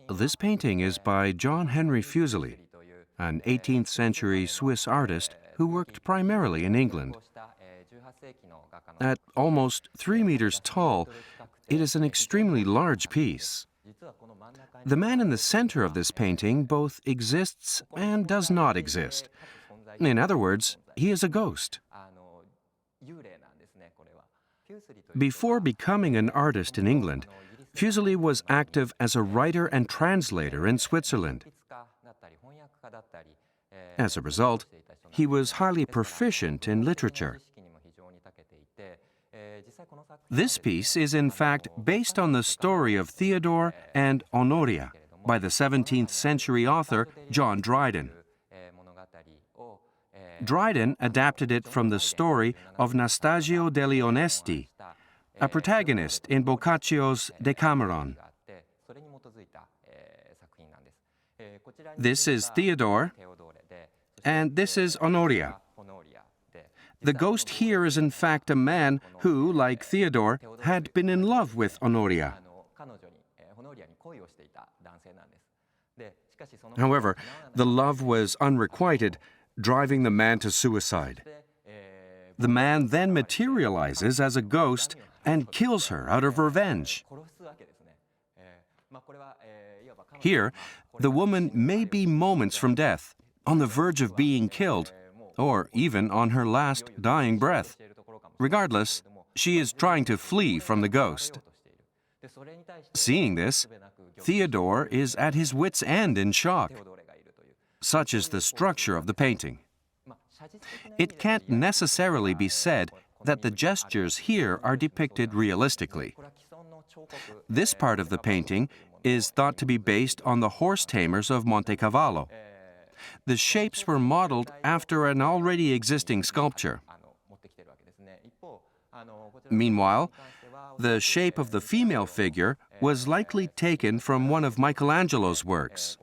This painting is by Johann Fuseli, an 18th century Swiss artist who worked primarily in England. At almost 3 meters tall, it is an extremely large piece. The man in the center of this painting both exists and does not exist. In other words, he is a ghost. Before becoming an artist in England, Fuseli was active as a writer and translator in Switzerland. As a result, he was highly proficient in literature. This piece is in fact based on the story of Theodore and Honoria by the 17th century author John Dryden. Dryden adapted it from the story of Nastasio degli Onesti, a protagonist in Boccaccio's Decameron. This is Theodore, and this is Honoria. The ghost here is in fact a man who, like Theodore, had been in love with Honoria. However, the love was unrequited, driving the man to suicide. The man then materializes as a ghost and kills her out of revenge. Here, the woman may be moments from death, on the verge of being killed, or even on her last dying breath. Regardless, she is trying to flee from the ghost. Seeing this, Theodore is at his wit's end in shock. Such is the structure of the painting. It can't necessarily be said that the gestures here are depicted realistically. This part of the painting is thought to be based on the horse tamers of Montecavallo. The shapes were modeled after an already existing sculpture. Meanwhile, the shape of the female figure was likely taken from one of Michelangelo's works.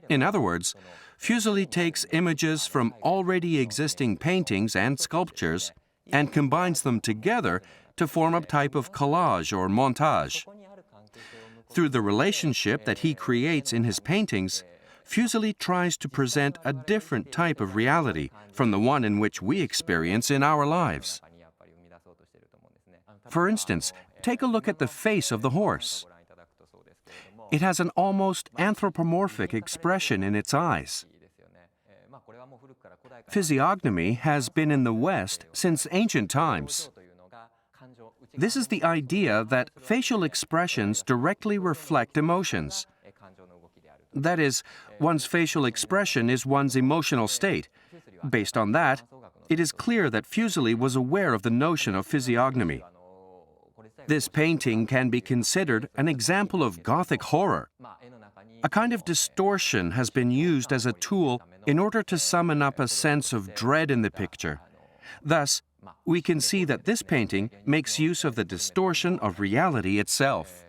In other words, Fuseli takes images from already existing paintings and sculptures and combines them together to form a type of collage or montage. Through the relationship that he creates in his paintings, Fuseli tries to present a different type of reality from the one in which we experience in our lives. For instance, take a look at the face of the horse. It has an almost anthropomorphic expression in its eyes. Physiognomy has been in the West since ancient times. This is the idea that facial expressions directly reflect emotions. That is, one's facial expression is one's emotional state. Based on that, it is clear that Fuseli was aware of the notion of physiognomy. This painting can be considered an example of Gothic horror. A kind of distortion has been used as a tool in order to summon up a sense of dread in the picture. Thus, we can see that this painting makes use of the distortion of reality itself.